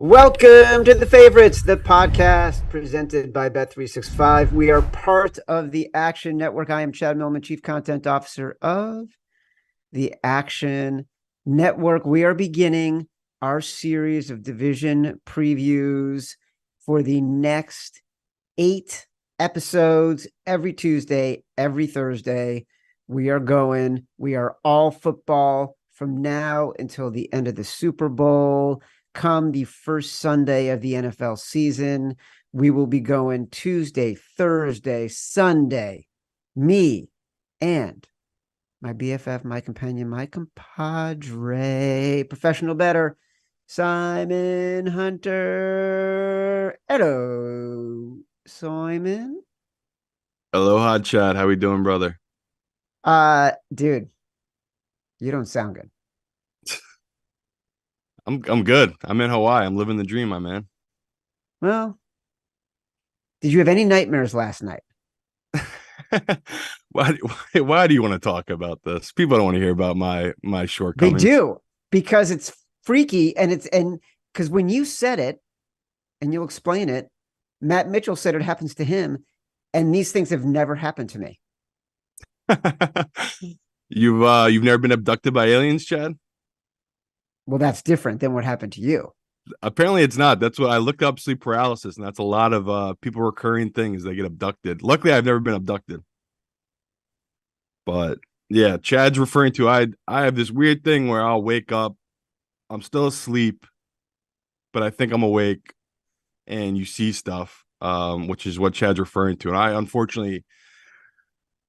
Welcome to The Favorites, the podcast presented by Bet365. We are part of the Action Network. I am Chad Millman, Chief Content Officer of the Action Network. We are beginning our series of division previews for the next 8 episodes every Tuesday, every Thursday. We are all football from now until the end of the Super Bowl. Come the first Sunday of the NFL season, we will be going Tuesday, Thursday, Sunday. Me and my BFF, my companion, my compadre, professional bettor, Simon Hunter. Hello, Simon. Aloha, Chad. How we doing, brother? Dude, you don't sound good. I'm good. I'm in Hawaii. I'm living the dream, my man. Well, did you have any nightmares last night? Why do you want to talk about this? People don't want to hear about my shortcomings. They do, because it's freaky, and because when you said it, and you'll explain it, Matt Mitchell said it happens to him, and these things have never happened to me. You've never been abducted by aliens, Chad? Well, that's different than what happened to you. Apparently it's not. That's what I looked up, sleep paralysis, and that's a lot of people recurring things. They get abducted. Luckily, I've never been abducted. But yeah, Chad's referring to I have this weird thing where I'll wake up, I'm still asleep, but I think I'm awake, and you see stuff, which is what Chad's referring to. And I unfortunately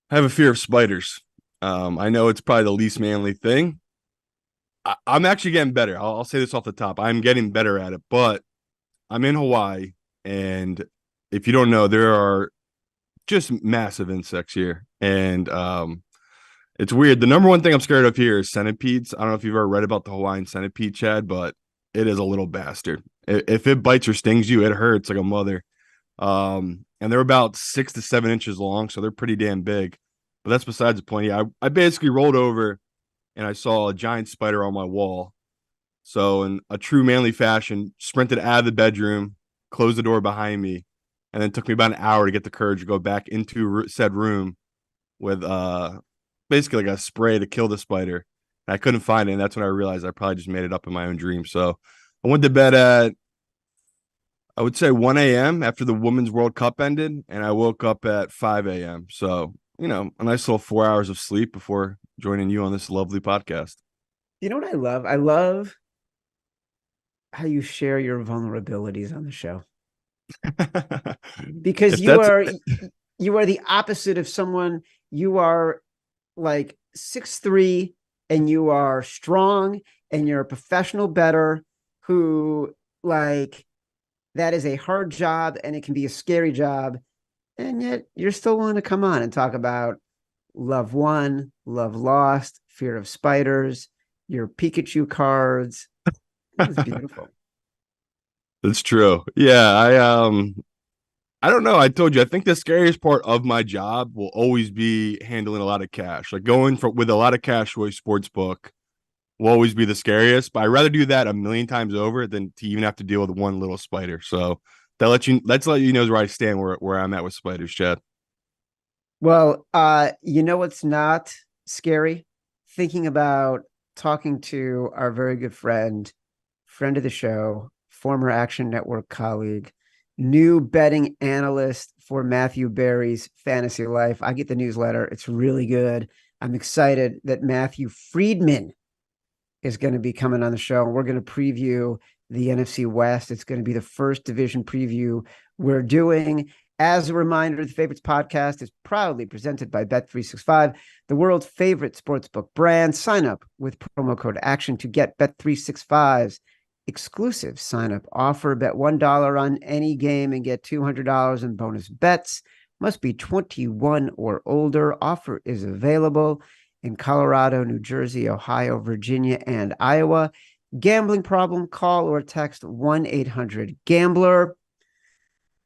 have a fear of spiders. I know it's probably the least manly thing. I'm actually getting better. I'll say this off the top. I'm getting better at it, but I'm in Hawaii, and if you don't know, there are just massive insects here, and it's weird. The number one thing I'm scared of here is centipedes. I don't know if you've ever read about the Hawaiian centipede, Chad, but it is a little bastard. If it bites or stings you, it hurts like a mother. And they're about 6 to 7 inches long, so they're pretty damn big. But that's besides the point. Yeah, I basically rolled over, and I saw a giant spider on my wall. So in a true manly fashion, sprinted out of the bedroom, closed the door behind me, and then took me about an hour to get the courage to go back into said room with basically like a spray to kill the spider. And I couldn't find it, and that's when I realized I probably just made it up in my own dream. So I went to bed at, I would say, 1 a.m. after the Women's World Cup ended, and I woke up at 5 a.m. So, a nice little 4 hours of sleep before joining you on this lovely podcast. You know what I love? I love how you share your vulnerabilities on the show. Because you are the opposite of someone. You are like 6'3", and you are strong, and you're a professional bettor who, like, that is a hard job, and it can be a scary job, and yet you're still willing to come on and talk about love won, love lost, fear of spiders, your Pikachu cards. It's beautiful. That's true. Yeah, I don't know. I told you, I think the scariest part of my job will always be handling a lot of cash. Like going with a lot of cash to a sports book will always be the scariest. But I'd rather do that a million times over than to even have to deal with one little spider. So let's let you know where I stand, where I'm at with spiders, Chad. Well, you know what's not scary? Thinking about talking to our very good friend of the show, former Action Network colleague, new betting analyst for Matthew Berry's Fantasy Life. I get the newsletter. It's really good. I'm excited that Matthew Freedman is going to be coming on the show, and we're going to preview the NFC West. It's going to be the first division preview we're doing. As a reminder, the Favorites podcast is proudly presented by Bet365, the world's favorite sportsbook brand. Sign up with promo code ACTION to get Bet365's exclusive sign-up offer. Bet $1 on any game and get $200 in bonus bets. Must be 21 or older. Offer is available in Colorado, New Jersey, Ohio, Virginia, and Iowa. Gambling problem? Call or text 1-800-GAMBLER.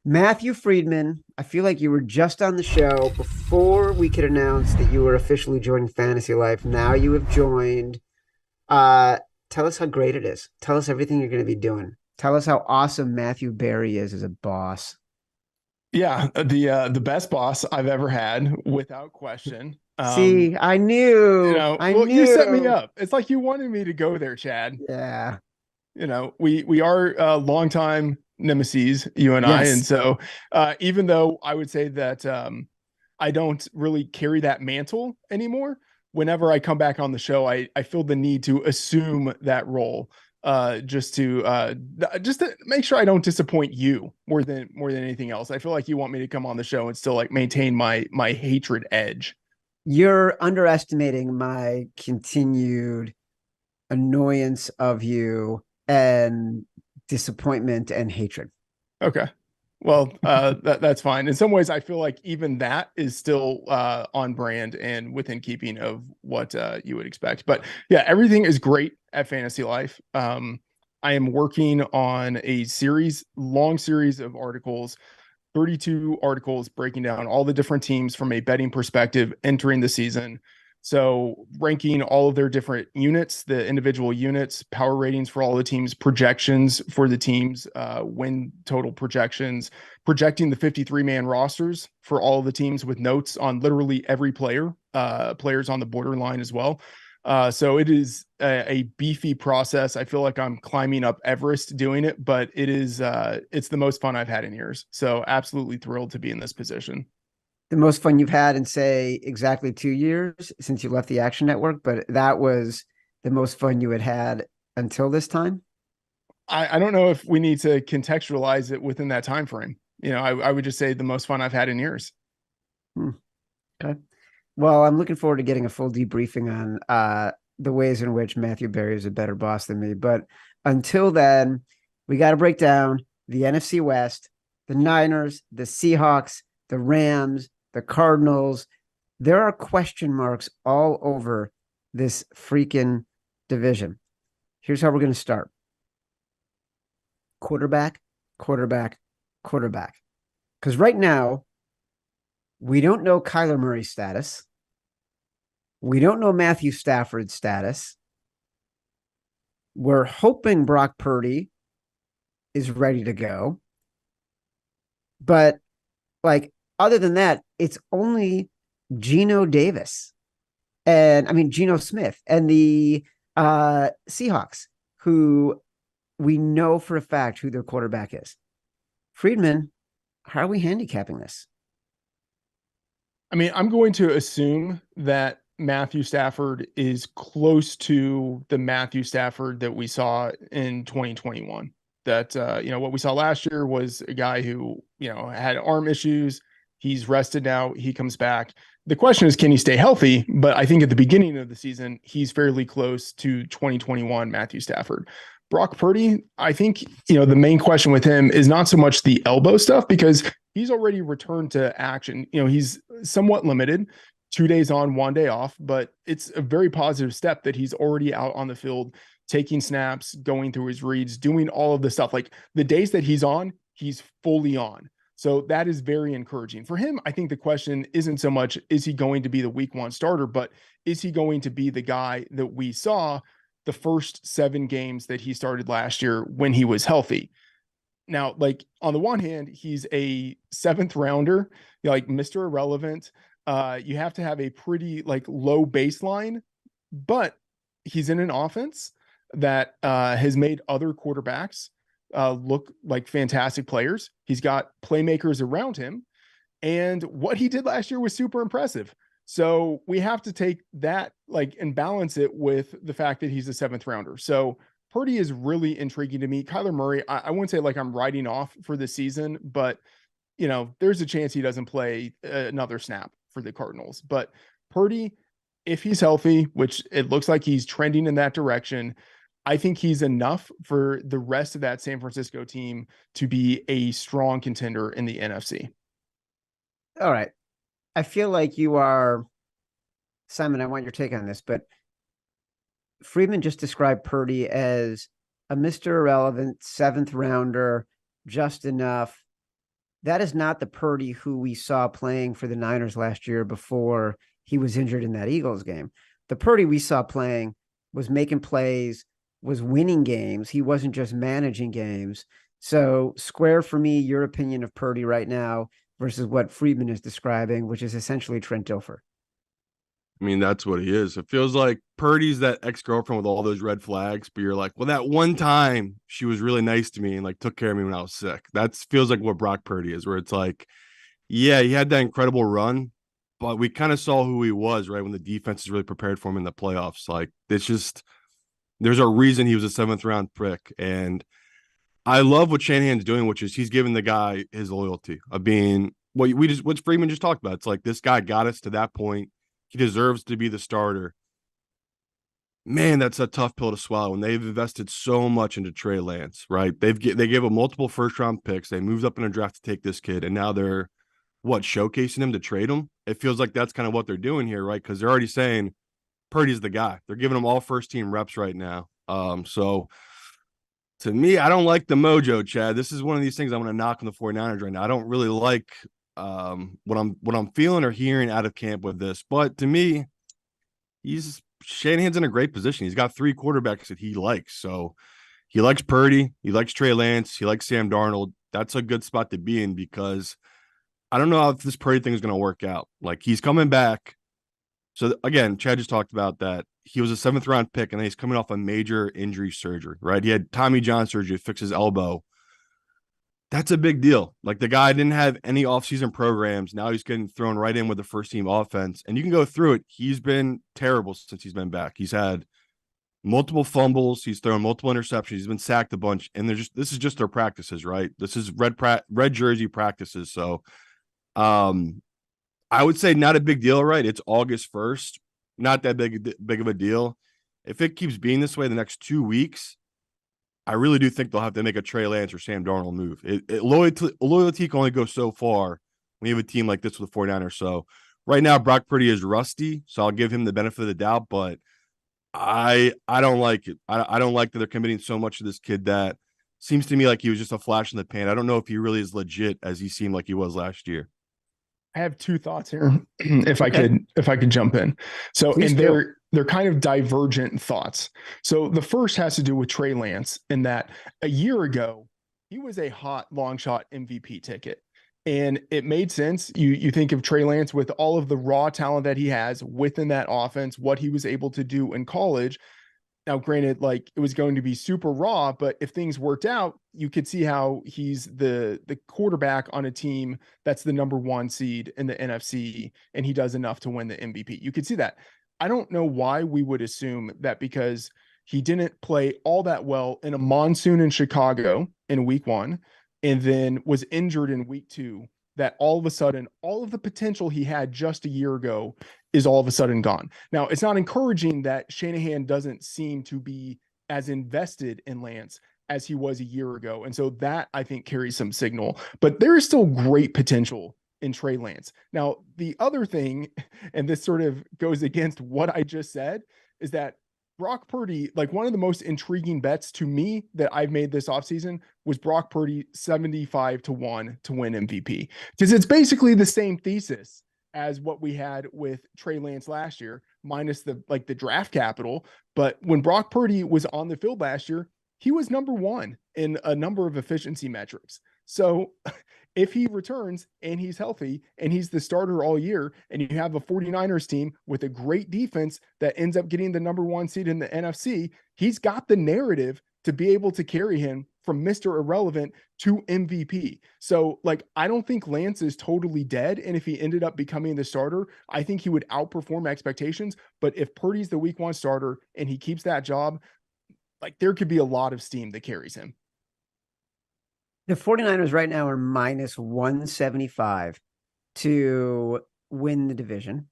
Matthew Freedman, I feel like you were just on the show before we could announce that you were officially joining Fantasy Life. Now you have joined. Tell us how great it is. Tell us everything you're going to be doing. Tell us how awesome Matthew Berry is as a boss. Yeah, the best boss I've ever had, without question. See, I knew, I Well, you set me knew. up. It's like you wanted me to go there, Chad. Yeah. We are longtime nemesis, you and I, and Yes. so even though I would say that I don't really carry that mantle anymore, whenever I come back on the show, I feel the need to assume that role, just to make sure I don't disappoint you more than anything else. I feel like you want me to come on the show and still like maintain my hatred edge. You're underestimating my continued annoyance of you and disappointment and hatred. Okay. Well, that's fine. In some ways, I feel like even that is still on brand and within keeping of what you would expect. But yeah, everything is great at Fantasy Life. I am working on a long series of articles, 32 articles breaking down all the different teams from a betting perspective entering the season. So ranking all of their different units, the individual units, power ratings for all the teams, projections for the teams, win total projections, projecting the 53-man rosters for all of the teams with notes on literally every player, players on the borderline as well. So it is a beefy process. I feel like I'm climbing up Everest doing it, but it's the most fun I've had in years. So absolutely thrilled to be in this position. The most fun you've had in, say, exactly 2 years since you left the Action Network, but that was the most fun you had until this time. I don't know if we need to contextualize it within that time frame. I would just say the most fun I've had in years. Okay. Well, I'm looking forward to getting a full debriefing on the ways in which Matthew Berry is a better boss than me. But until then, we got to break down the NFC West, the Niners, the Seahawks, the Rams, the Cardinals. There are question marks all over this freaking division. Here's how we're going to start. Quarterback, quarterback, quarterback. Because right now, we don't know Kyler Murray's status. We don't know Matthew Stafford's status. We're hoping Brock Purdy is ready to go. But like, other than that, it's only Geno Davis Geno Smith and the Seahawks, who we know for a fact who their quarterback is. Freedman, how are we handicapping this? I mean, I'm going to assume that Matthew Stafford is close to the Matthew Stafford that we saw in 2021. That, what we saw last year was a guy who, had arm issues. He's rested now. He comes back. The question is, can he stay healthy? But I think at the beginning of the season, he's fairly close to 2021 Matthew Stafford. Brock Purdy, I think, the main question with him is not so much the elbow stuff, because he's already returned to action. He's somewhat limited, 2 days on, 1 day off, but it's a very positive step that he's already out on the field, taking snaps, going through his reads, doing all of the stuff. Like the days that he's on, he's fully on. So that is very encouraging for him. I think the question isn't so much, is he going to be the week 1 starter, but is he going to be the guy that we saw the first 7 games that he started last year when he was healthy? Now, like on the one hand, he's a 7th rounder, like Mr. Irrelevant. You have to have a pretty like low baseline, but he's in an offense that has made other quarterbacks look like fantastic players. He's got playmakers around him, and what he did last year was super impressive. So we have to take that and balance it with the fact that he's a 7th rounder. So Purdy is really intriguing to me. Kyler Murray, I wouldn't say like I'm writing off for the season, but there's a chance he doesn't play another snap for the Cardinals. But Purdy, if he's healthy, which it looks like he's trending in that direction, I think he's enough for the rest of that San Francisco team to be a strong contender in the NFC. All right. I feel like you are, Simon, I want your take on this, but Freedman just described Purdy as a Mr. Irrelevant 7th rounder, just enough. That is not the Purdy who we saw playing for the Niners last year before he was injured in that Eagles game. The Purdy we saw playing was making plays, was winning games. He wasn't just managing games. So square for me your opinion of Purdy right now versus what Freedman is describing, which is essentially Trent Dilfer. I mean, that's what he is. It feels like Purdy's that ex-girlfriend with all those red flags, but you're like, well, that one time she was really nice to me and like took care of me when I was sick. That feels like what Brock Purdy is, where it's like, yeah, he had that incredible run, but we kind of saw who he was, right? When the defense is really prepared for him in the playoffs. Like, it's just, there's a reason he was a 7th-round pick. And I love what Shanahan's doing, which is he's giving the guy his loyalty of being what Freeman just talked about. It's like, this guy got us to that point. He deserves to be the starter. Man, that's a tough pill to swallow. And they've invested so much into Trey Lance, right? They gave him multiple first-round picks. They moved up in a draft to take this kid, and now they're showcasing him to trade him. It feels like that's kind of what they're doing here, right? Because they're already saying Purdy's the guy. They're giving him all first-team reps right now. So to me, I don't like the mojo, Chad. This is one of these things I'm going to knock on the 49ers right now. I don't really like what I'm feeling or hearing out of camp with this. But to me, Shanahan's in a great position. He's got 3 quarterbacks that he likes. So he likes Purdy, he likes Trey Lance, he likes Sam Darnold. That's a good spot to be in because I don't know how this Purdy thing is going to work out. Like, he's coming back. So again, Chad just talked about that. He was a 7th-round pick, and then he's coming off a major injury surgery, right? He had Tommy John surgery to fix his elbow. That's a big deal. Like, the guy didn't have any offseason programs. Now he's getting thrown right in with the first-team offense. And you can go through it. He's been terrible since he's been back. He's had multiple fumbles. He's thrown multiple interceptions. He's been sacked a bunch. And this is just their practices, right? This is red jersey practices. So I would say not a big deal, right? It's August 1st. Not that big of a deal. If it keeps being this way the next 2 weeks, I really do think they'll have to make a Trey Lance or Sam Darnold move. Loyalty can only go so far when you have a team like this with the 49ers. So right now, Brock Purdy is rusty, so I'll give him the benefit of the doubt, but I don't like it. I don't like that they're committing so much to this kid that seems to me like he was just a flash in the pan. I don't know if he really is legit as he seemed like he was last year. I have 2 thoughts here, if I could jump in. So, Please and do. they're kind of divergent thoughts. So the first has to do with Trey Lance, in that a year ago, he was a hot long shot MVP ticket. And it made sense. You think of Trey Lance with all of the raw talent that he has within that offense, what he was able to do in college. Now, granted, like, it was going to be super raw, but if things worked out, you could see how he's the quarterback on a team that's the number 1 seed in the NFC, and he does enough to win the MVP. You could see that. I don't know why we would assume that because he didn't play all that well in a monsoon in Chicago in week 1, and then was injured in week 2, that all of a sudden, all of the potential he had just a year ago is all of a sudden gone. Now, it's not encouraging that Shanahan doesn't seem to be as invested in Lance as he was a year ago. And so that, I think, carries some signal. But there is still great potential in Trey Lance. Now, the other thing, and this sort of goes against what I just said, is that Brock Purdy, like, one of the most intriguing bets to me that I've made this offseason was Brock Purdy 75-1 to win MVP. Because it's basically the same thesis as what we had with Trey Lance last year, minus the draft capital. But when Brock Purdy was on the field last year, he was number 1 in a number of efficiency metrics. So if he returns and he's healthy and he's the starter all year, and you have a 49ers team with a great defense that ends up getting the number 1 seed in the NFC, he's got the narrative to be able to carry him from Mr. Irrelevant to MVP. So, like, I don't think Lance is totally dead. And if he ended up becoming the starter, I think he would outperform expectations. But if Purdy's the week 1 starter and he keeps that job, like, there could be a lot of steam that carries him. The 49ers right now are minus 175 to win the division.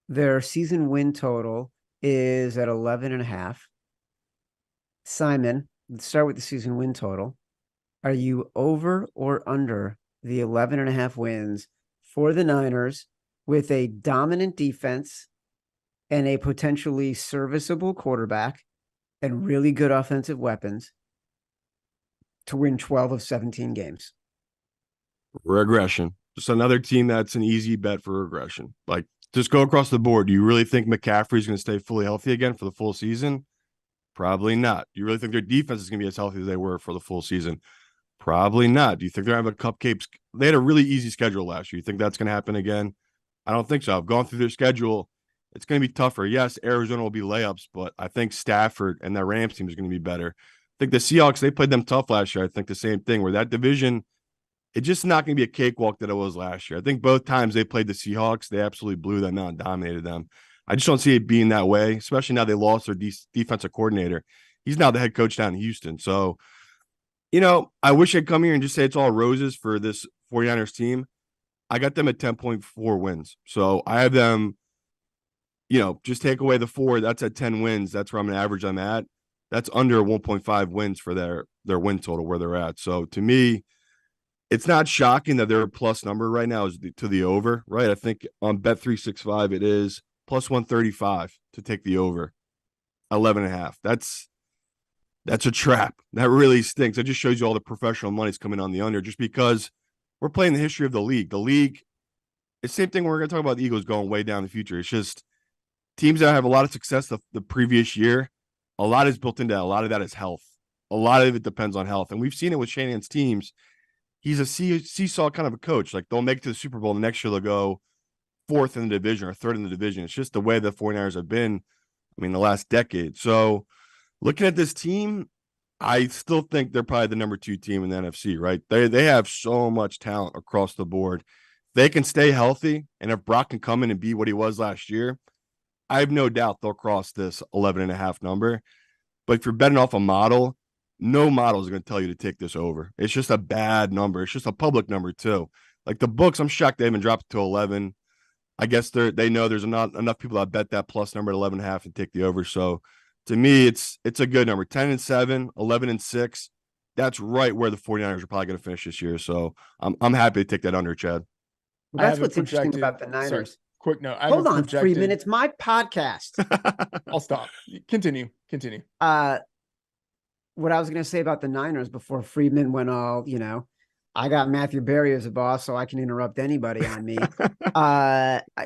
Their season win total is at 11.5. Simon, let's start with the season win total. Are you over or under the 11.5 wins for the Niners with a dominant defense and a potentially serviceable quarterback and really good offensive weapons to win 12 of 17 games? Regression. Just another team that's an easy bet for regression. Like, just go across the board. Do you really think McCaffrey's going to stay fully healthy again for the full season? Probably not. Do you really think their defense is going to be as healthy as they were for the full season? Probably not. Do you think they're having cupcakes? They had a really easy schedule last year. You think that's going to happen again? I don't think so. I've gone through their schedule. It's going to be tougher. Yes, Arizona will be layups, but I think Stafford and their Rams team is going to be better. I think the Seahawks, they played them tough last year. I think the same thing, where that division, it's just not going to be a cakewalk that it was last year. I think both times they played the Seahawks, they absolutely blew them out and dominated them. I just don't see it being that way, especially now they lost their defensive coordinator. He's now the head coach down in Houston. So, I wish I'd come here and just say it's all roses for this 49ers team. I got them at 10.4 wins. So I have them, just take away the 4. That's at 10 wins. That's where I'm going to average them at. That's under 1.5 wins for their win total where they're at. So to me, it's not shocking that their plus number right now is to the over, right? I think on Bet365 it is plus 135 to take the over, 11.5. That's a trap. That really stinks. That just shows you all the professional money's coming on the under, just because we're playing the history of the league. The league, it's the same thing. We're going to talk about the Eagles going way down in the future. It's just teams that have a lot of success the previous year, a lot is built into that. A lot of that is health. A lot of it depends on health. And we've seen it with Shanahan's teams. He's a seesaw kind of a coach. Like, they'll make it to the Super Bowl, and the next year they'll go 4th in the division or 3rd in the division. It's just the way the 49ers have been, the last decade. So looking at this team, I still think they're probably the number 2 team in the NFC, right? They have so much talent across the board. They can stay healthy, and if Brock can come in and be what he was last year, I have no doubt they'll cross this 11.5 number. But if you're betting off a model, no model is going to tell you to take this over. It's just a bad number. It's just a public number too. Like the books, I'm shocked they haven't dropped it to 11. I guess they know there's not enough people that bet that plus number at 11.5 and take the over. So to me, it's a good number. 10-7, 11-6. That's right where the 49ers are probably going to finish this year. So I'm happy to take that under, Chad. Well, that's what's interesting about the Niners. Sorry, quick note. Hold on, Freedman. It's my podcast. I'll stop. Continue. What I was going to say about the Niners before Freedman went all, I got Matthew Berry as a boss, so I can interrupt anybody on me,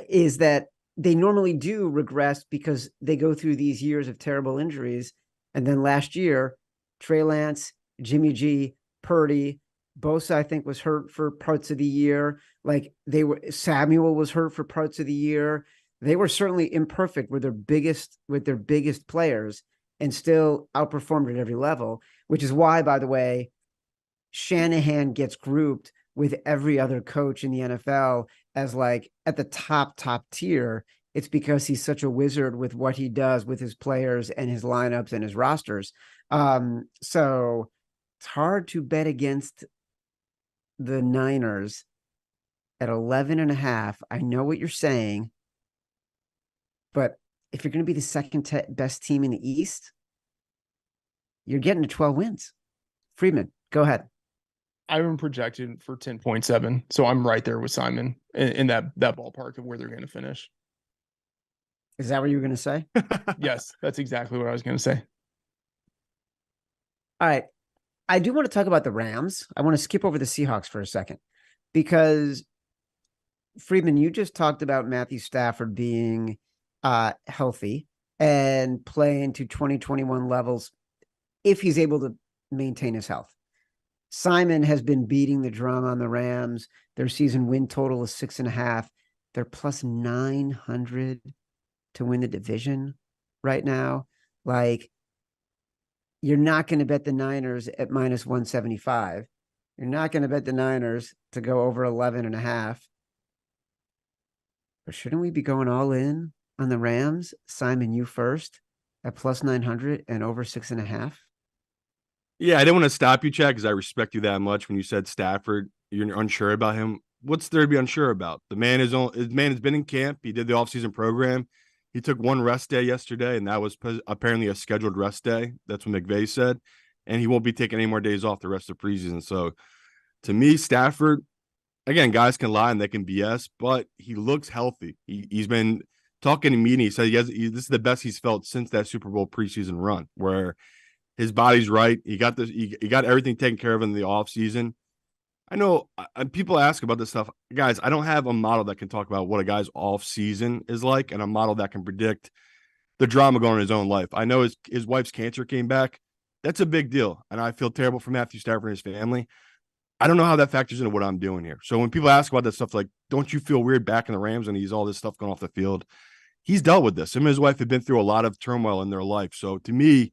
is that they normally do regress because they go through these years of terrible injuries. And then last year, Trey Lance, Jimmy G, Purdy, Bosa, I think, was hurt for parts of the year. Samuel was hurt for parts of the year. They were certainly imperfect with their biggest players, and still outperformed at every level, which is why, by the way, Shanahan gets grouped with every other coach in the NFL as at the top tier. It's because he's such a wizard with what he does with his players and his lineups and his rosters. So it's hard to bet against the Niners at 11.5. I know what you're saying, but if you're going to be the second best team in the East, you're getting to 12 wins. Freedman, go ahead. I've been projected for 10.7, so I'm right there with Simon in that ballpark of where they're going to finish. Is that what you were going to say? Yes, that's exactly what I was going to say. All right. I do want to talk about the Rams. I want to skip over the Seahawks for a second, because Freedman, you just talked about Matthew Stafford being healthy and playing to 2021 levels if he's able to maintain his health. Simon has been beating the drum on the Rams. Their season win total is 6.5. They're plus 900 to win the division right now. You're not going to bet the Niners at minus 175. You're not going to bet the Niners to go over 11.5. But shouldn't we be going all in on the Rams? Simon, you first at plus 900 and over 6.5. Yeah, I didn't want to stop you, Chad, because I respect you that much. When you said Stafford, you're unsure about him. What's there to be unsure about? His man has been in camp. He did the offseason program. He took one rest day yesterday, and that was apparently a scheduled rest day. That's what McVay said. And he won't be taking any more days off the rest of the preseason. So, to me, Stafford, again, guys can lie and they can BS, but he looks healthy. He's been talking to me, and he said this is the best he's felt since that Super Bowl preseason run, where his body's right. He got everything taken care of in the offseason. I know people ask about this stuff. Guys, I don't have a model that can talk about what a guy's off season is like, and a model that can predict the drama going in his own life. I know his wife's cancer came back. That's a big deal. And I feel terrible for Matthew Stafford and his family. I don't know how that factors into what I'm doing here. So when people ask about that stuff, like, don't you feel weird back in the Rams and he's all this stuff going off the field? He's dealt with this. Him and his wife have been through a lot of turmoil in their life. So to me,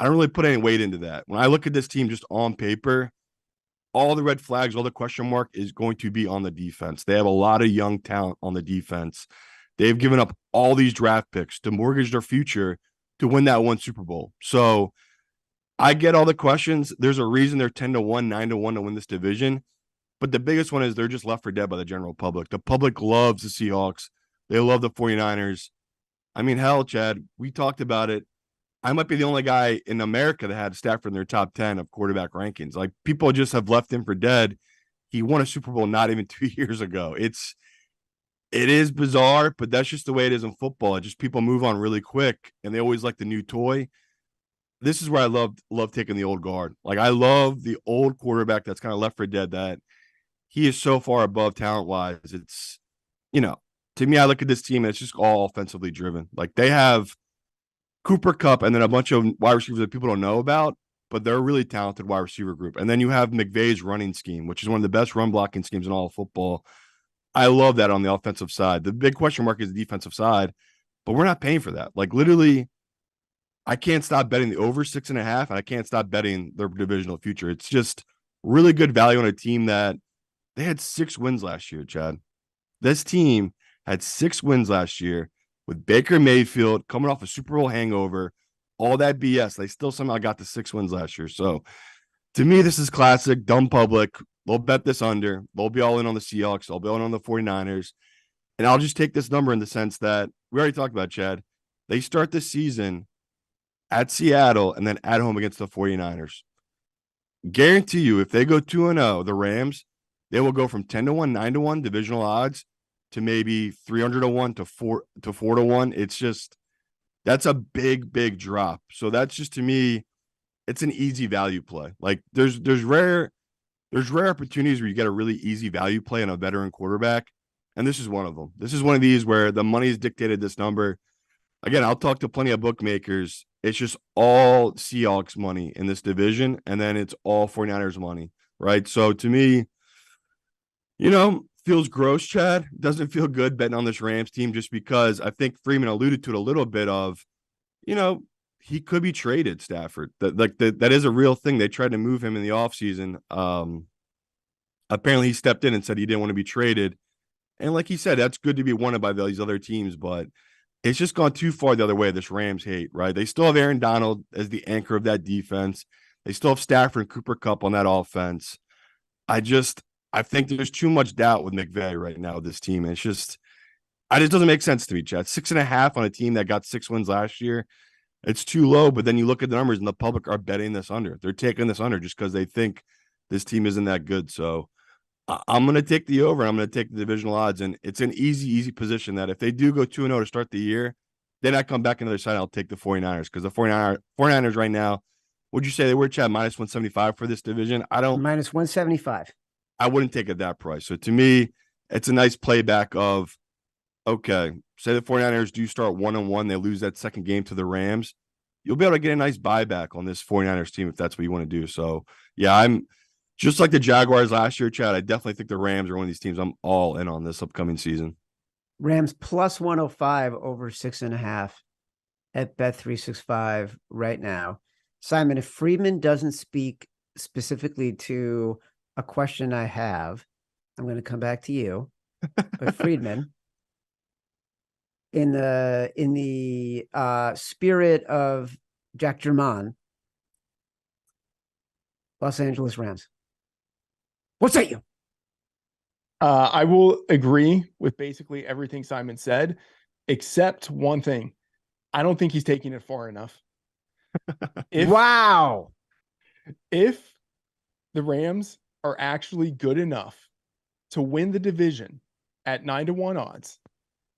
I don't really put any weight into that. When I look at this team just on paper, all the red flags, all the question mark is going to be on the defense. They have a lot of young talent on the defense. They've given up all these draft picks to mortgage their future to win that one Super Bowl. So I get all the questions. There's a reason they're 10-1, 9-1 to win this division. But the biggest one is they're just left for dead by the general public. The public loves the Seahawks. They love the 49ers. I mean, hell, Chad, we talked about it. I might be the only guy in America that had Stafford in their top 10 of quarterback rankings. Like, people just have left him for dead. He won a Super Bowl not even 2 years ago. It is bizarre, but that's just the way it is in football. It just, people move on really quick, and they always like the new toy. This is where I love taking the old guard. Like, I love the old quarterback that's kind of left for dead, that he is so far above talent-wise. It's, to me, I look at this team and it's just all offensively driven. Like, they have Cooper Kupp and then a bunch of wide receivers that people don't know about, but they're a really talented wide receiver group. And then you have McVay's running scheme, which is one of the best run blocking schemes in all of football. I love that on the offensive side. The big question mark is the defensive side, but we're not paying for that. Like, literally, I can't stop betting the over 6.5, and I can't stop betting their divisional future. It's just really good value on a team that they had 6 wins last year, Chad. This team had 6 wins last year with Baker Mayfield coming off a Super Bowl hangover, all that BS. They still somehow got the 6 wins last year. So to me, this is classic, dumb public. They'll bet this under. They'll be all in on the Seahawks. They'll be all in on the 49ers. And I'll just take this number in the sense that we already talked about, Chad. They start the season at Seattle and then at home against the 49ers. Guarantee you, if they go 2-0, the Rams, they will go from 10-1, 9-1 divisional odds to maybe 300-1 to 4-1. It's just, that's a big drop. So that's just, to me, it's an easy value play. Like, there's rare opportunities where you get a really easy value play on a veteran quarterback, and this is one of them. This is one of these where the money's dictated this number. Again, I'll talk to plenty of bookmakers. It's just all Seahawks money in this division, and then it's all 49ers money, right? So to me, feels gross, Chad. Doesn't feel good betting on this Rams team, just because I think Freeman alluded to it a little bit of, he could be traded, Stafford. That is a real thing. They tried to move him in the offseason. Apparently he stepped in and said he didn't want to be traded. And like he said, that's good to be wanted by these other teams, but it's just gone too far the other way, this Rams hate, right? They still have Aaron Donald as the anchor of that defense. They still have Stafford and Cooper Kupp on that offense. I think there's too much doubt with McVay right now with this team. And it just doesn't make sense to me, Chad. 6.5 on a team that got 6 wins last year. It's too low, but then you look at the numbers and the public are betting this under. They're taking this under just because they think this team isn't that good. So I'm going to take the over. I'm going to take the divisional odds, and it's an easy position that if they do go 2-0 to start the year, then I come back on the other side, I'll take the 49ers, because the 49ers right now, would you say they were, Chad, minus 175 for this division? Minus 175. I wouldn't take it at that price. So to me, it's a nice playback of, okay, say the 49ers do start 1-1, they lose that second game to the Rams, you'll be able to get a nice buyback on this 49ers team if that's what you want to do. So, yeah, I'm just like the Jaguars last year, Chad. I definitely think the Rams are one of these teams I'm all in on this upcoming season. Rams plus 105 over 6.5 at Bet365 right now. Simon, if Freedman doesn't speak specifically to a question I have, I'm going to come back to you. But Freedman, in the spirit of Jack German, Los Angeles Rams, what say you? I will agree with basically everything Simon said, except one thing. I don't think he's taking it far enough. Wow. If the Rams are actually good enough to win the division at 9-1 odds,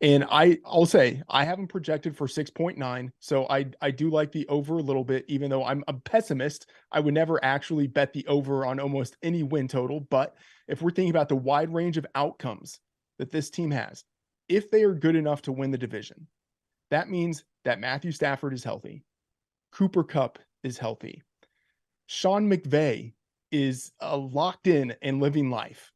and I'll say I haven't projected for 6.9, so I do like the over a little bit, even though I'm a pessimist. I would never actually bet the over on almost any win total. But if we're thinking about the wide range of outcomes that this team has, if they are good enough to win the division, that means that Matthew Stafford is healthy. Cooper Kupp is healthy. Sean McVay is locked in and living life.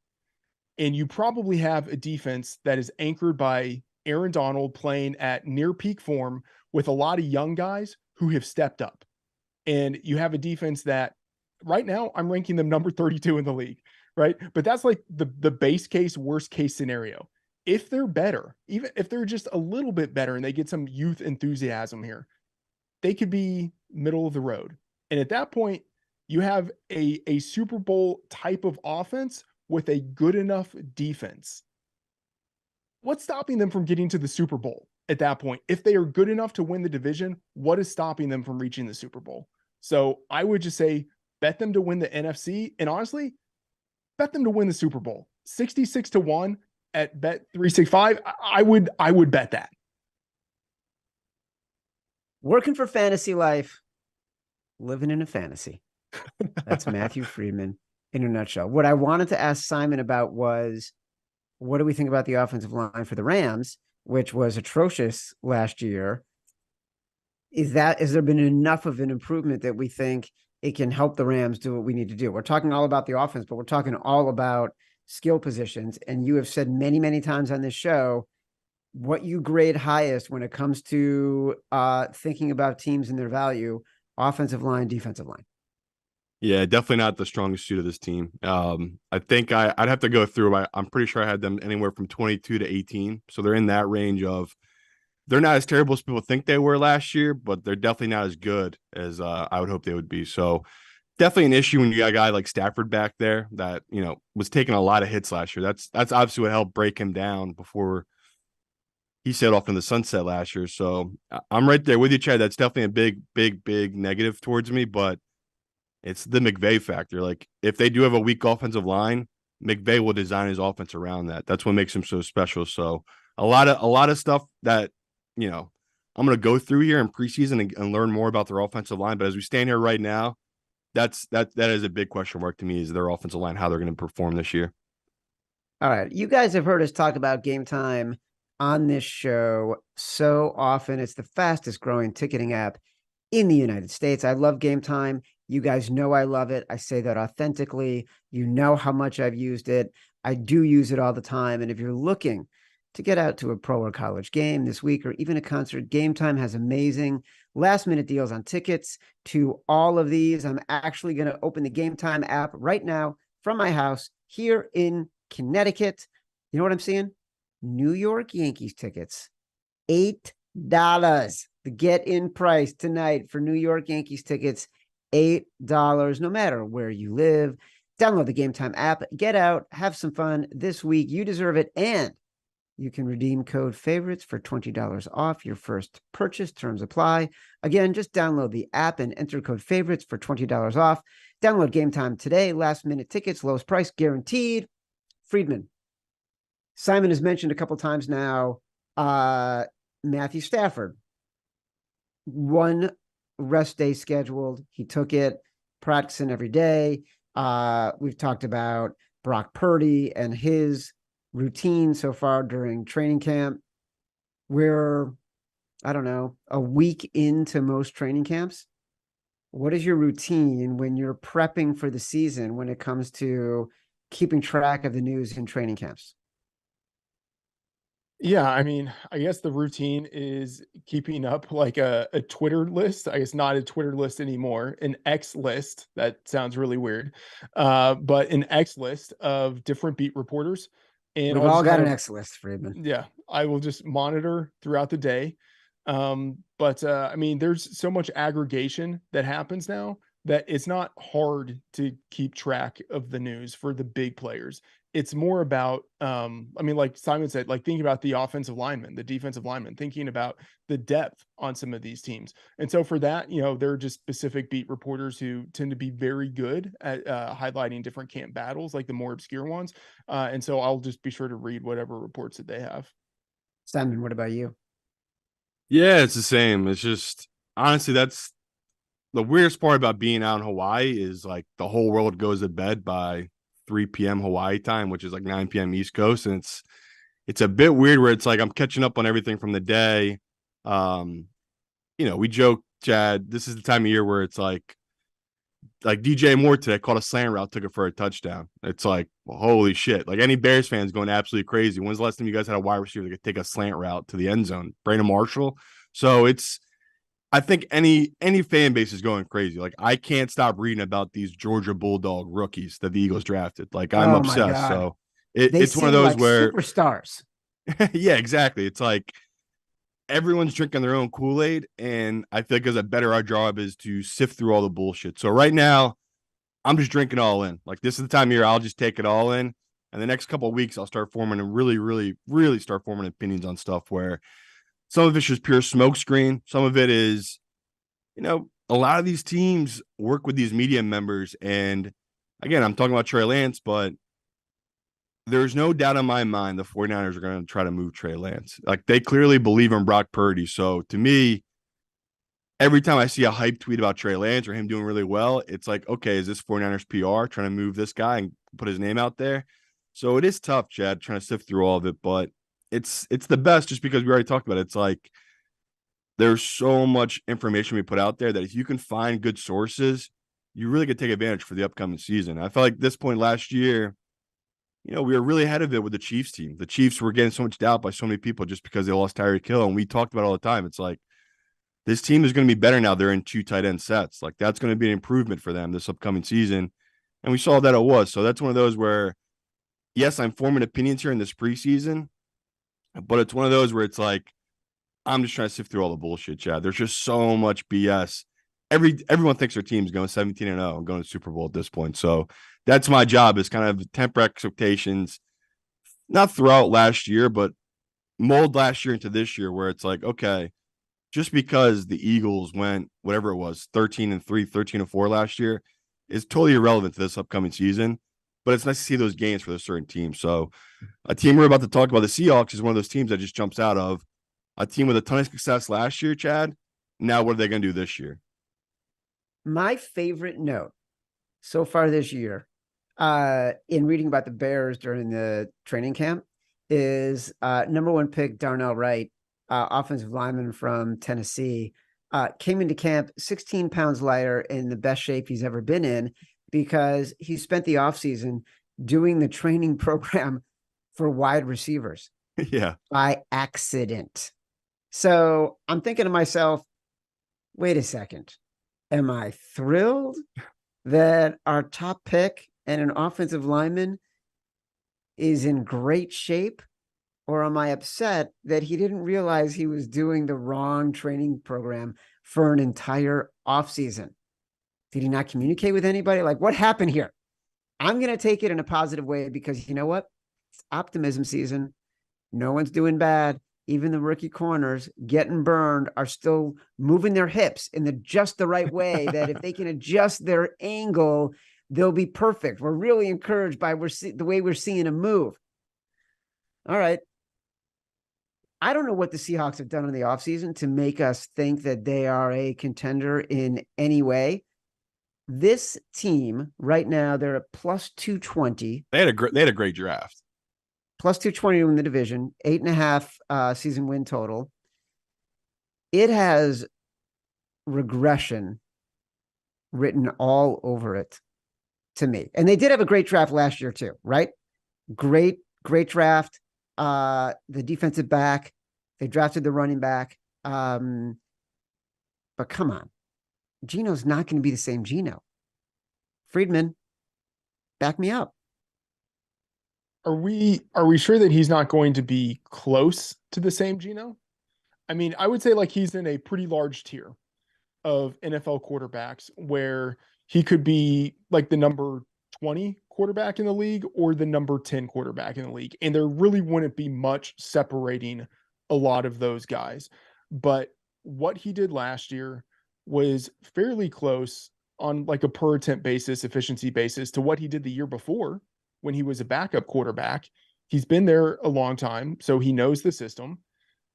And you probably have a defense that is anchored by Aaron Donald playing at near peak form with a lot of young guys who have stepped up. And you have a defense that right now I'm ranking them number 32 in the league, right? But that's like the base case, worst case scenario. If they're better, even if they're just a little bit better and they get some youth enthusiasm here, they could be middle of the road. And at that point, you have a Super Bowl type of offense with a good enough defense. What's stopping them from getting to the Super Bowl at that point? If they are good enough to win the division, what is stopping them from reaching the Super Bowl? So I would just say bet them to win the NFC, and honestly, bet them to win the Super Bowl. 66-1 at Bet 365. I would bet that. Working for fantasy life, living in a fantasy. That's Matthew Freedman in a nutshell. What I wanted to ask Simon about was, what do we think about the offensive line for the Rams, which was atrocious last year? Has there been enough of an improvement that we think it can help the Rams do what we need to do? We're talking all about the offense, but we're talking all about skill positions. And you have said many, many times on this show, what you grade highest when it comes to thinking about teams and their value, offensive line, defensive line. Yeah, definitely not the strongest suit of this team. I think I'd have to go through. I'm pretty sure I had them anywhere from 22 to 18. So they're in that range of, they're not as terrible as people think they were last year, but they're definitely not as good as I would hope they would be. So definitely an issue when you got a guy like Stafford back there that, was taking a lot of hits last year. That's obviously what helped break him down before he sailed off in the sunset last year. So I'm right there with you, Chad. That's definitely a big, big, big negative towards me, but it's the McVay factor. Like, if they do have a weak offensive line, McVay will design his offense around that. That's what makes him so special. So a lot of stuff that, I'm going to go through here in preseason and learn more about their offensive line. But as we stand here right now, that is a big question mark to me, is their offensive line, how they're going to perform this year. All right. You guys have heard us talk about Game Time on this show so often. It's the fastest growing ticketing app in the United States. I love Game Time. You guys know I love it. I say that authentically. You know how much I've used it. I do use it all the time. And if you're looking to get out to a pro or college game this week, or even a concert, Game Time has amazing last-minute deals on tickets to all of these. I'm actually going to open the Game Time app right now from my house here in Connecticut. You know what I'm seeing? New York Yankees tickets, $8. The get-in price tonight for New York Yankees tickets, $8, no matter where you live. Download the Game Time app, get out, have some fun this week. You deserve it, and you can redeem code favorites for $20 off your first purchase. Terms apply. Again, just download the app and enter code favorites for $20 off. Download Game Time today. Last-minute tickets, lowest price guaranteed. Freedman. Simon has mentioned a couple times now, Matthew Stafford. One rest day scheduled. He took it, practicing every day. We've talked about Brock Purdy and his routine so far during training camp. We're, I don't know, a week into most training camps. What is your routine when you're prepping for the season when it comes to keeping track of the news in training camps? Yeah, I mean, I guess the routine is keeping up like a Twitter list. I guess not a Twitter list anymore, an X list. That sounds really weird. But an X list of different beat reporters. And We've all got an X list, Freedman. Yeah, I will just monitor throughout the day. But I mean, there's so much aggregation that happens now that it's not hard to keep track of the news for the big players. It's more about, I mean, like Simon said, like thinking about the offensive linemen, the defensive linemen, thinking about the depth on some of these teams. And so for that, there are just specific beat reporters who tend to be very good at highlighting different camp battles, like the more obscure ones. And so I'll just be sure to read whatever reports that they have. Simon, what about you? Yeah, it's the same. It's just, honestly, that's the weirdest part about being out in Hawaii, is like the whole world goes to bed by 3 p.m. Hawaii time, which is like 9 p.m. East Coast. And it's a bit weird where it's like I'm catching up on everything from the day. we joke, Chad, this is the time of year where it's like DJ Moore today caught a slant route, took it for a touchdown. It's like, well, holy shit. Like any Bears fans going absolutely crazy. When's the last time you guys had a wide receiver that could take a slant route to the end zone? Brandon Marshall. So I think any fan base is going crazy. Like I can't stop reading about these Georgia Bulldog rookies that the Eagles drafted. Like I'm Oh my obsessed. God. So They it's one of seem those like where, superstars. yeah, exactly. It's like everyone's drinking their own Kool-Aid, and I think as a better our job is to sift through all the bullshit. So right now, I'm just drinking all in. Like this is the time of year I'll just take it all in. And the next couple of weeks, I'll start forming and really, really, really start forming opinions on stuff where some of it's just pure smokescreen. Some of it is, a lot of these teams work with these media members. And again, I'm talking about Trey Lance, but there's no doubt in my mind the 49ers are going to try to move Trey Lance. Like they clearly believe in Brock Purdy. So to me, every time I see a hype tweet about Trey Lance or him doing really well, it's like, okay, is this 49ers PR trying to move this guy and put his name out there? So it is tough, Chad, trying to sift through all of it, but it's the best just because we already talked about it. It's like there's so much information we put out there that if you can find good sources, you really could take advantage for the upcoming season. I felt like this point last year, we were really ahead of it with the Chiefs team. The Chiefs were getting so much doubt by so many people just because they lost Tyreek Hill, and we talked about it all the time. It's like, this team is going to be better now. They're in 2 tight end sets. Like that's going to be an improvement for them this upcoming season. And we saw that it was. So that's one of those where, yes, I'm forming opinions here in this preseason, but it's one of those where it's like, I'm just trying to sift through all the bullshit, Chad. There's just so much BS. Everyone thinks their team's going 17-0 and going to Super Bowl at this point. So that's my job, is kind of temper expectations, not throughout last year, but mold last year into this year where it's like, okay, just because the Eagles went whatever it was 13-3, 13-4 last year is totally irrelevant to this upcoming season. But it's nice to see those gains for those certain teams. So a team we're about to talk about, the Seahawks, is one of those teams that just jumps out of a team with a ton of success last year, Chad. Now what are they going to do this year? My favorite note so far this year, in reading about the Bears during the training camp, is number 1 pick Darnell Wright, offensive lineman from Tennessee, came into camp 16 pounds lighter, in the best shape he's ever been in, because he spent the offseason doing the training program for wide receivers. Yeah. By accident. So I'm thinking to myself, wait a second. Am I thrilled that our top pick and an offensive lineman is in great shape? Or am I upset that he didn't realize he was doing the wrong training program for an entire offseason? Did he not communicate with anybody? Like, what happened here? I'm going to take it in a positive way, because you know what? It's optimism season. No one's doing bad. Even the rookie corners getting burned are still moving their hips in just the right way, that if they can adjust their angle, they'll be perfect. We're really encouraged by the way we're seeing them move. All right. I don't know what the Seahawks have done in the offseason to make us think that they are a contender in any way. This team right now, they're at plus 220. They had a great draft. Plus 220 in the division, 8.5 season win total. It has regression written all over it to me. And they did have a great draft last year too, right? Great draft. The defensive back, they drafted the running back. But come on, Geno's not going to be the same Geno. Freedman, back me up. Are we sure that he's not going to be close to the same Geno? I mean, I would say like he's in a pretty large tier of NFL quarterbacks where he could be like the number 20 quarterback in the league or the number 10 quarterback in the league. And there really wouldn't be much separating a lot of those guys. But what he did last year was fairly close on like a per attempt basis, efficiency basis, to what he did the year before when he was a backup quarterback. He's been there a long time, so he knows the system.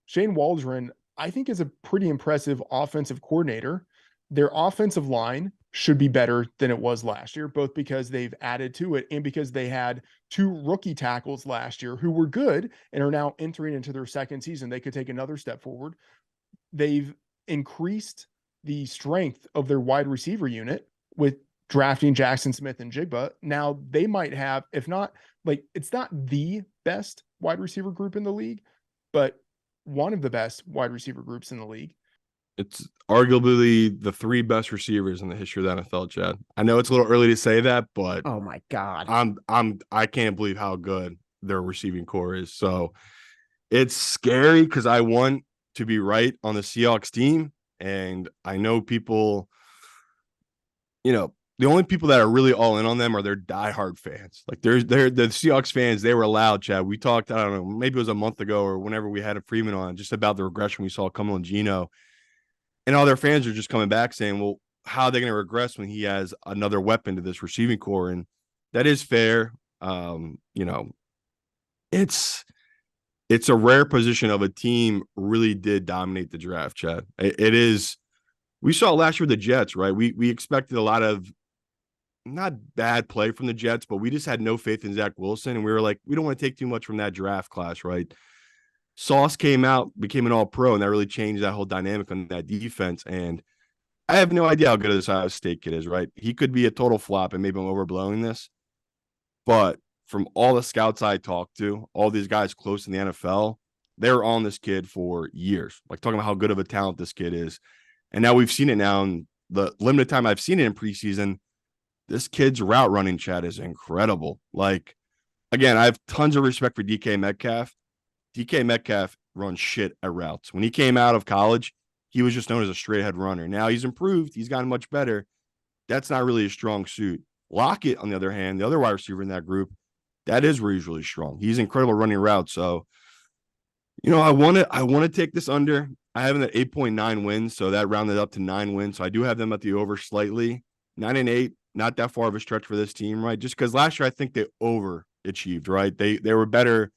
Shane Waldron, I think, is a pretty impressive offensive coordinator. Their offensive line should be better than it was last year, both because they've added to it and because they had 2 rookie tackles last year who were good and are now entering into their second season. They could take another step forward. They've increased the strength of their wide receiver unit with drafting Jackson Smith and Jigba. Now they might have, if not, like, it's not the best wide receiver group in the league, but one of the best wide receiver groups in the league. It's arguably the 3 best receivers in the history of the NFL, Chad. I know it's a little early to say that, but Oh my God. I can't believe how good their receiving core is. So it's scary because I want to be right on the Seahawks team. And I know people, the only people that are really all in on them are their diehard fans. Like they're the Seahawks fans. They were loud, Chad. We talked, I don't know, maybe it was a month ago or whenever we had a Freeman on, just about the regression we saw coming on Geno. And all their fans are just coming back saying, well, how are they going to regress when he has another weapon to this receiving core? And that is fair. It's a rare position of a team really did dominate the draft, Chad. It is. We saw last year with the Jets, right? We expected a lot of not bad play from the Jets, but we just had no faith in Zach Wilson. And we were like, we don't want to take too much from that draft class, right? Sauce came out, became an all-pro, and that really changed that whole dynamic on that defense. And I have no idea how good this Ohio State kid is, right? He could be a total flop, and maybe I'm overblowing this. But from all the scouts I talked to, all these guys close in the NFL, they're on this kid for years, like talking about how good of a talent this kid is. And now we've seen it now in the limited time I've seen it in preseason. This kid's route running, Chad, is incredible. Like, again, I have tons of respect for DK Metcalf. DK Metcalf runs shit at routes. When he came out of college, he was just known as a straight ahead runner. Now he's improved. He's gotten much better. That's not really a strong suit. Lockett, on the other hand, the other wide receiver in that group, that is where he's really strong. He's incredible running routes. So, I want to take this under. I have them at 8.9 wins, so that rounded up to 9 wins. So I do have them at the over slightly. 9-8, not that far of a stretch for this team, right? Just because last year I think they overachieved, right? They were better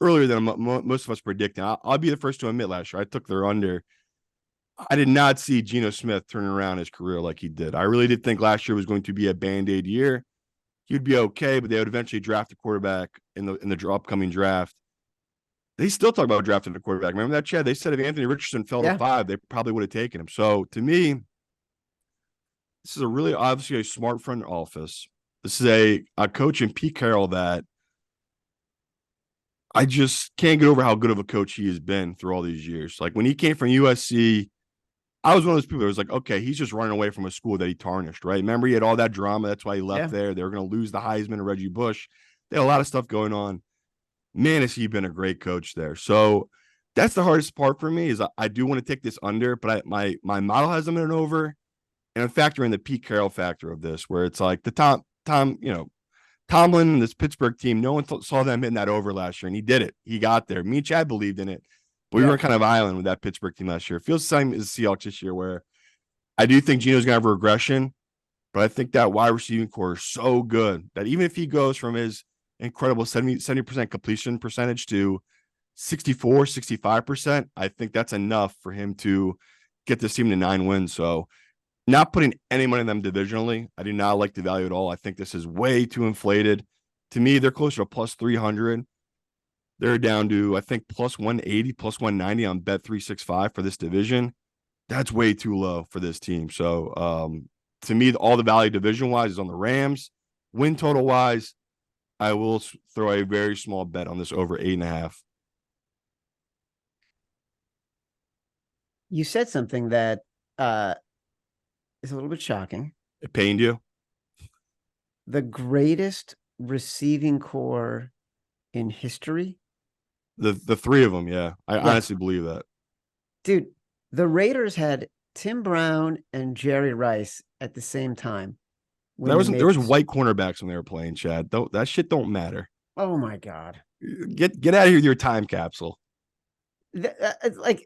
earlier than most of us predicted. I'll be the first to admit last year I took their under. I did not see Geno Smith turning around his career like he did. I really did think last year was going to be a Band-Aid year. He'd be okay, but they would eventually draft a quarterback in the upcoming draft. They still talk about drafting a quarterback. Remember that, Chad? They said if Anthony Richardson fell to 5, they probably would have taken him. So to me, this is a really obviously a smart front office. This is a coach in Pete Carroll that I just can't get over how good of a coach he has been through all these years. Like when he came from USC, I was one of those people that was like, okay, he's just running away from a school that he tarnished, right? Remember, he had all that drama. That's why he left there. They were going to lose the Heisman and Reggie Bush. They had a lot of stuff going on. Man, has he been a great coach there. So that's the hardest part for me is I do want to take this under, but my model has them in an over. And I'm factoring the Pete Carroll factor of this, where it's like the Tomlin and this Pittsburgh team, no one saw them hitting that over last year, and he did it. He got there. Me and Chad believed in it, but we were kind of island with that Pittsburgh team last year. It feels the same as the Seahawks this year, where I do think Geno's going to have a regression, but I think that wide receiving core is so good that even if he goes from his incredible 70% completion percentage to 64, 65%, I think that's enough for him to get this team to 9 wins. So not putting any money on them divisionally. I do not like the value at all. I think this is way too inflated. To me, they're closer to plus 300. They're down to, I think, plus 180, plus 190 on Bet365 for this division. That's way too low for this team. So to me, all the value division-wise is on the Rams. Win total-wise, I will throw a very small bet on this over 8.5. You said something that is a little bit shocking. It pained you? The greatest receiving core in history? The 3 of them, yeah. I honestly believe that. Dude, the Raiders had Tim Brown and Jerry Rice at the same time. There was white cornerbacks when they were playing, Chad. That shit don't matter. Oh my God. Get out of here with your time capsule. That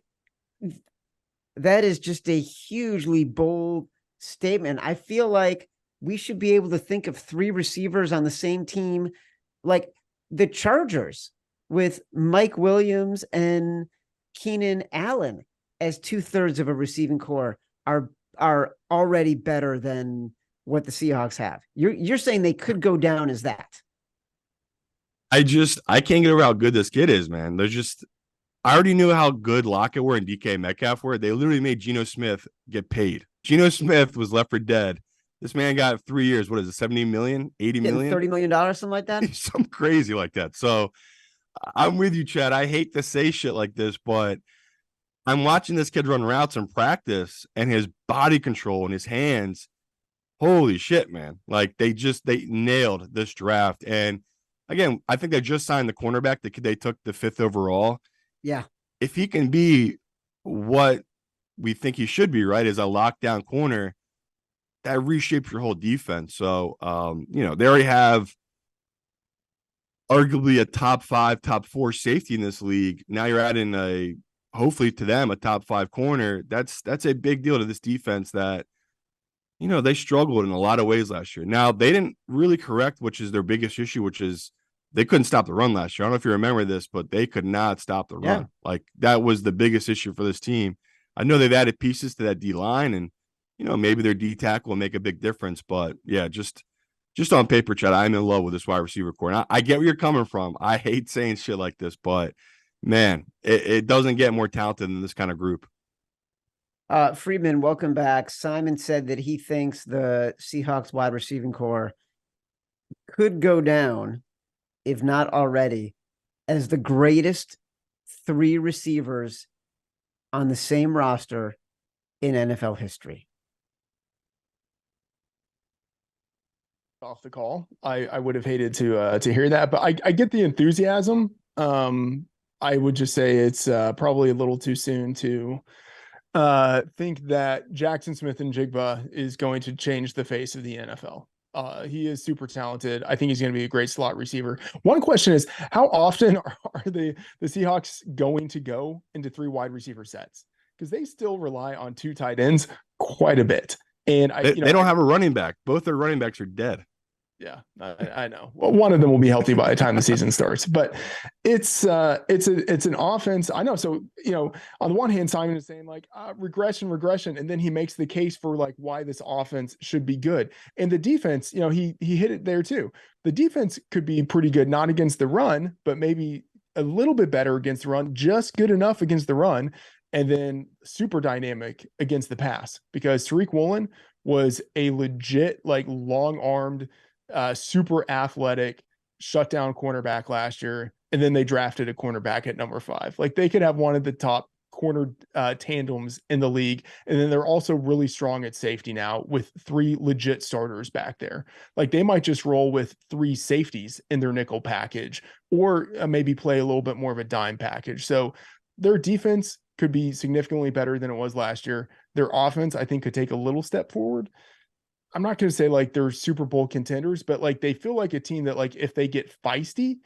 is just a hugely bold statement. I feel like we should be able to think of 3 receivers on the same team, like the Chargers with Mike Williams and Keenan Allen as 2/3 of a receiving core are already better than what the Seahawks have. You're saying they could go down as that. I can't get over how good this kid is, man. I already knew how good Lockett were and DK Metcalf were. They literally made Geno Smith get paid. Geno Smith was left for dead. This man got 3 years. What is it? 70 million, 80 Getting million? $30 million, something like that. Something crazy like that. So I'm with you, Chad. I hate to say shit like this, but I'm watching this kid run routes in practice and his body control and his hands. Holy shit, man. Like they nailed this draft. And again, I think they just signed the cornerback, the kid they took the 5th overall. Yeah. If he can be what we think he should be, right, as a lockdown corner, that reshapes your whole defense. So, they already have arguably a top 5, top 4 safety in this league. Now you're adding hopefully to them, a top 5 corner. That's a big deal to this defense that, they struggled in a lot of ways last year. Now, they didn't really correct, which is their biggest issue, which is they couldn't stop the run last year. I don't know if you remember this, but they could not stop the run. Like, that was the biggest issue for this team. I know they've added pieces to that D-line, and, maybe their D-tackle will make a big difference. But, yeah, just on paper, Chad, I'm in love with this wide receiver core. And I get where you're coming from. I hate saying shit like this, but, man, it doesn't get more talented than this kind of group. Freedman, welcome back. Simon said that he thinks the Seahawks wide receiving core could go down, if not already, as the greatest 3 receivers on the same roster in NFL history. Off the call, I would have hated to hear that, but I get the enthusiasm. I would just say it's probably a little too soon to think that Jackson Smith-Njigba is going to change the face of the NFL. He is super talented. I think he's going to be a great slot receiver. One question is, how often are the Seahawks going to go into 3 wide receiver sets? Because they still rely on 2 tight ends quite a bit. And they don't have a running back. Both their running backs are dead. Yeah, I know. Well, one of them will be healthy by the time the season starts, but it's an offense. I know. So, on the one hand, Simon is saying like regression, and then he makes the case for like why this offense should be good. And the defense, he hit it there too. The defense could be pretty good, not against the run, but maybe a little bit better against the run, just good enough against the run, and then super dynamic against the pass, because Tariq Woolen was a legit, like, long-armed, super athletic shutdown cornerback last year, and then they drafted a cornerback at number 5. Like, they could have one of the top corner tandems in the league, and then they're also really strong at safety now with 3 legit starters back there. Like, they might just roll with 3 safeties in their nickel package, or maybe play a little bit more of a dime package. So their defense could be significantly better than it was last year. Their offense, I think, could take a little step forward. I'm not going to say like they're Super Bowl contenders, but like they feel like a team that, like, if they get feisty,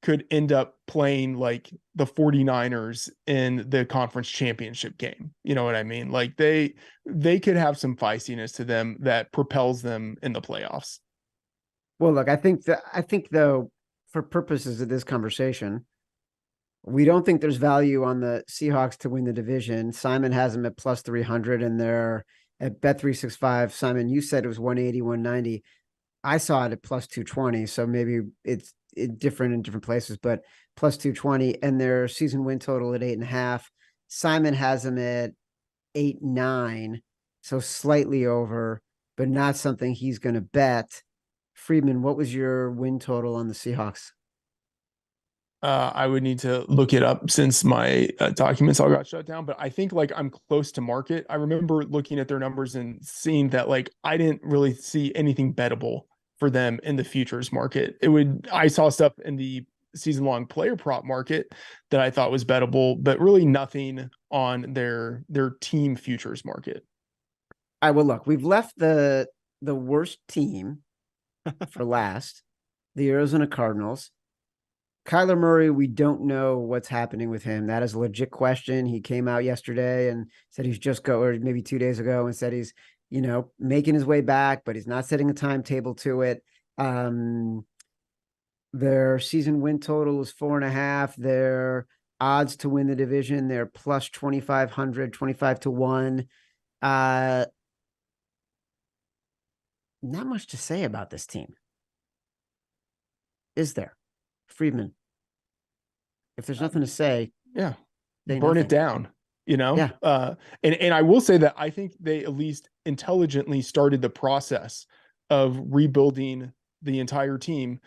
could end up playing like the 49ers in the conference championship game. You know what I mean? Like they could have some feistiness to them that propels them in the playoffs. Well, look, I think though, for purposes of this conversation, we don't think there's value on the Seahawks to win the division. Simon has them at plus 300, and they're at Bet365. Simon, you said it was 180, 190. I saw it at plus 220, so maybe it's different in different places, but plus 220, and their season win total at 8.5. Simon has them at 8.9, so slightly over, but not something he's going to bet. Freedman, what was your win total on the Seahawks? I would need to look it up since my documents all got shut down, but I think like I'm close to market. I remember looking at their numbers and seeing that like I didn't really see anything bettable for them in the futures market. I saw stuff in the season long player prop market that I thought was bettable, but really nothing on their team futures market. I will look. We've left the worst team for last, the Arizona Cardinals. Kyler Murray, we don't know what's happening with him. That is a legit question. He came out yesterday and said or maybe 2 days ago, and said he's, making his way back, but he's not setting a timetable to it. Their season win total is 4.5. Their odds to win the division, they're plus 2,500, 25-1. Not much to say about this team, is there? Freedman, if there's nothing to say. Yeah. say burn it nothing. down, Yeah. And I will say that I think they at least intelligently started the process of rebuilding the entire team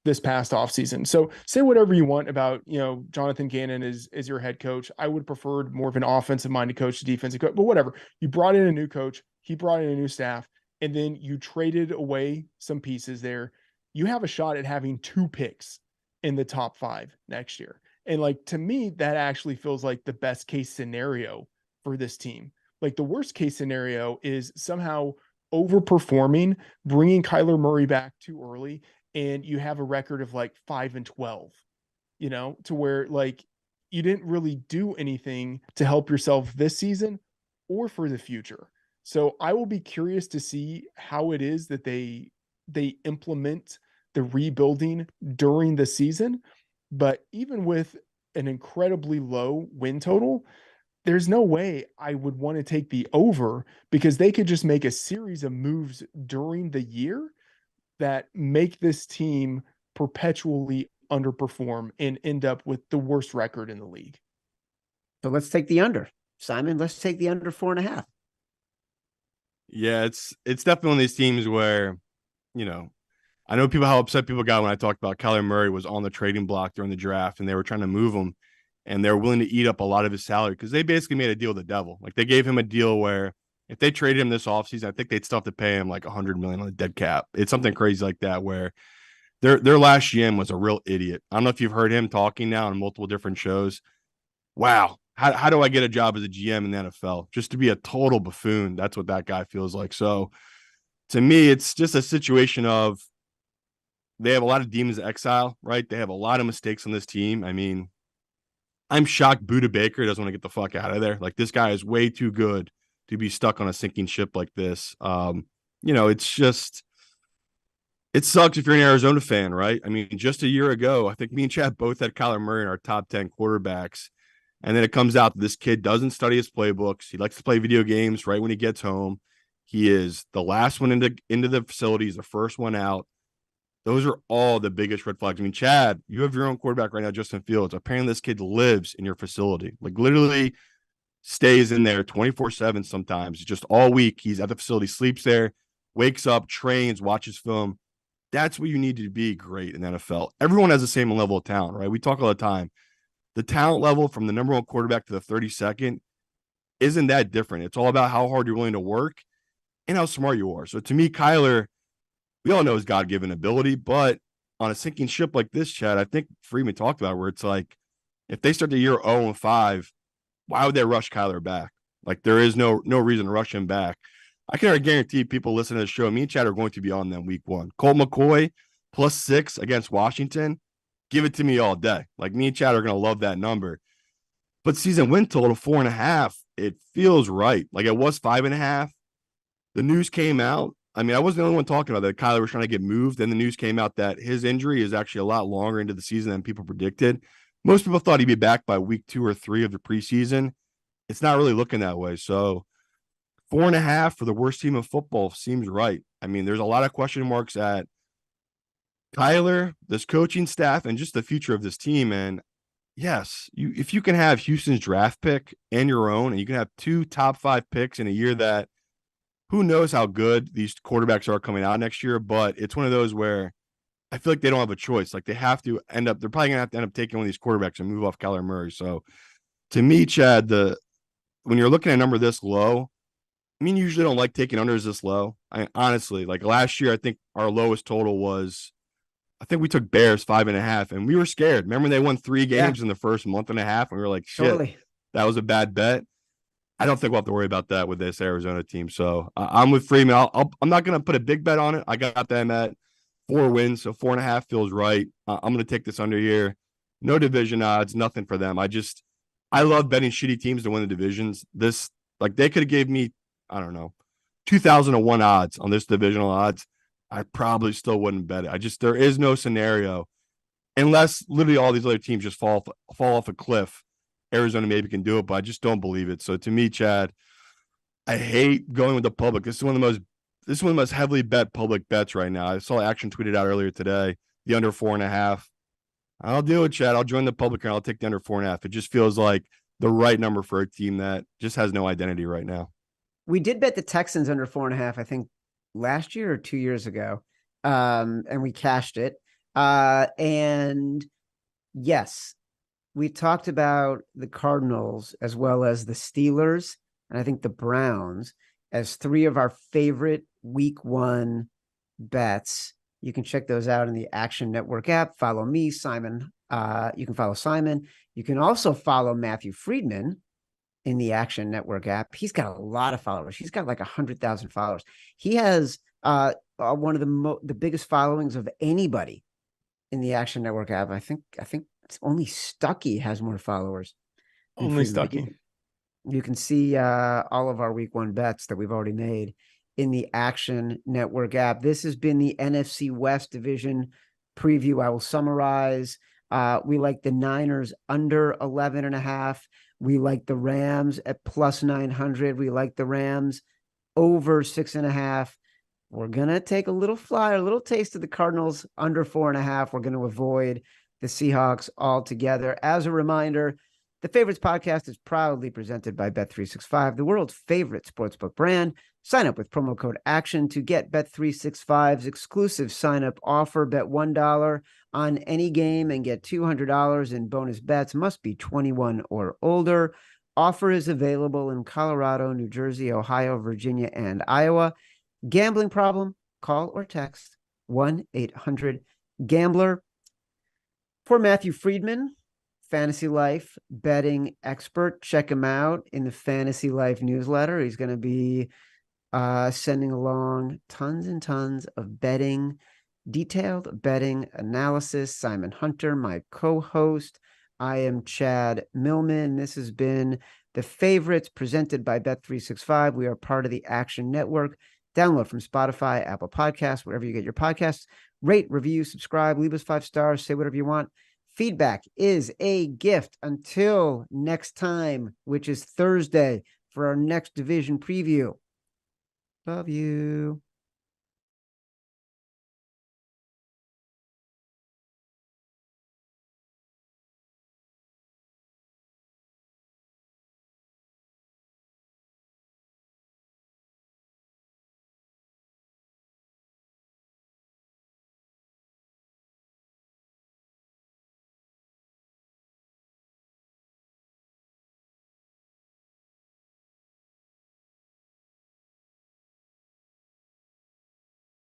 this past offseason. So say whatever you want about, Jonathan Gannon is your head coach. I would prefer more of an offensive minded coach to defensive coach, but whatever. You brought in a new coach, he brought in a new staff, and then you traded away some pieces there. You have a shot at having 2 picks in the top 5 next year. And like, to me, that actually feels like the best case scenario for this team. Like, the worst case scenario is somehow overperforming, bringing Kyler Murray back too early, and you have a record of like 5-12, to where like you didn't really do anything to help yourself this season or for the future. So I will be curious to see how it is that they implement the rebuilding during the season. But even with an incredibly low win total, there's no way I would want to take the over, because they could just make a series of moves during the year that make this team perpetually underperform and end up with the worst record in the league. So let's take the under. Simon, let's take the under 4.5. Yeah, it's definitely one of these teams where, I know how upset people got when I talked about Kyler Murray was on the trading block during the draft and they were trying to move him and they were willing to eat up a lot of his salary because they basically made a deal with the devil. Like, they gave him a deal where if they traded him this offseason, I think they'd still have to pay him like $100 million on the dead cap. It's something crazy like that, where their last GM was a real idiot. I don't know if you've heard him talking now on multiple different shows. Wow. How do I get a job as a GM in the NFL? Just to be a total buffoon. That's what that guy feels like. So to me, it's just a situation of they have a lot of demons of exile, right? They have a lot of mistakes on this team. I mean, I'm shocked Buda Baker doesn't want to get the fuck out of there. Like, this guy is way too good to be stuck on a sinking ship like this. It's just, it sucks if you're an Arizona fan, right? I mean, just a year ago, I think me and Chad both had Kyler Murray in our top 10 quarterbacks. And then it comes out that this kid doesn't study his playbooks. He likes to play video games right when he gets home. He is the last one into the facility. He's the first one out. Those are all the biggest red flags. I mean, Chad, you have your own quarterback right now, Justin Fields. Apparently this kid lives in your facility, like literally stays in there 24/7 sometimes. Just all week he's at the facility, sleeps there, wakes up, trains, watches film. That's what you need to be great in the NFL. Everyone has the same level of talent, right? We talk all the time. The talent level from the number 1 quarterback to the 32nd isn't that different. It's all about how hard you're willing to work and how smart you are. So to me, Kyler, we all know his God-given ability, but on a sinking ship like this, Chad, I think Freeman talked about it, where it's like, if they start the year 0-5, why would they rush Kyler back? Like, there is no reason to rush him back. I can guarantee people listening to the show, me and Chad are going to be on them week 1. Colt McCoy +6 against Washington. Give it to me all day. Like, me and Chad are going to love that number. But season win total 4.5, it feels right. Like, it was 5.5. The news came out. I mean, I wasn't the only one talking about that. Kyler was trying to get moved. Then the news came out that his injury is actually a lot longer into the season than people predicted. Most people thought he'd be back by week 2 or 3 of the preseason. It's not really looking that way. So 4.5 for the worst team in football seems right. I mean, there's a lot of question marks at Kyler, this coaching staff, and just the future of this team. And yes, if you can have Houston's draft pick and your own, and you can have 2 top 5 picks in a year that who knows how good these quarterbacks are coming out next year, but it's one of those where I feel like they don't have a choice. Like, they have to they're probably going to have to end up taking one of these quarterbacks and move off Kyler Murray. So to me, Chad, when you're looking at a number this low, I mean, you usually don't like taking unders this low. Honestly, like last year, I think our lowest total was, I think we took Bears 5.5, and we were scared. Remember, they won 3 games in the first month and a half, and we were like, shit, Totally. That was a bad bet. I don't think we'll have to worry about that with this Arizona team. So I'm with Freeman. I'm not going to put a big bet on it. I got them at 4 wins, so 4.5 feels right. I'm going to take this under here. No division odds, nothing for them. I love betting shitty teams to win the divisions. They could have gave me, I don't know, 2,001 odds on this divisional odds. I probably still wouldn't bet it. There is no scenario, unless literally all these other teams just fall off a cliff. Arizona maybe can do it, but I just don't believe it. So to me, Chad, I hate going with the public. This is one of the most heavily bet public bets right now. I saw Action tweeted out earlier today, the under 4.5. I'll do it, Chad. I'll join the public and I'll take the under 4.5. It just feels like the right number for a team that just has no identity right now. We did bet the Texans under 4.5, I think last year or 2 years ago. And we cashed it. And yes, we talked about the Cardinals as well as the Steelers, and I think the Browns as three of our favorite week one bets. You can check those out in the Action Network app. Follow me, Simon. You can follow Simon. You can also follow Matthew Freedman in the Action Network app. He's got a lot of followers. He's got like 100,000 followers. He has one of the biggest followings of anybody in the Action Network app. I think it's only Stuckey has more followers. Only Stuckey. You can see all of our week one bets that we've already made in the Action Network app. This has been the NFC West division preview. I will summarize. We like the Niners under 11.5. We like the Rams at plus 900. We like the Rams over 6.5. We're going to take a little flyer, a little taste of the Cardinals under 4.5. We're going to avoid the Seahawks altogether. As a reminder, the Favorites podcast is proudly presented by Bet365, the world's favorite sportsbook brand. Sign up with promo code ACTION to get Bet365's exclusive sign-up offer. Bet $1 on any game and get $200 in bonus bets. Must be 21 or older. Offer is available in Colorado, New Jersey, Ohio, Virginia, and Iowa. Gambling problem? Call or text 1-800-GAMBLER. For Matthew Freedman, Fantasy Life betting expert, check him out in the Fantasy Life newsletter. He's going to be sending along tons and tons of detailed betting analysis. Simon Hunter, my co-host. I am Chad Millman. This has been the Favorites presented by Bet365. We are part of the Action Network. Download from Spotify, Apple Podcasts, wherever you get your podcasts. Rate, review, subscribe, leave us 5 stars, say whatever you want. Feedback is a gift. Until next time, which is Thursday for our next division preview. Love you.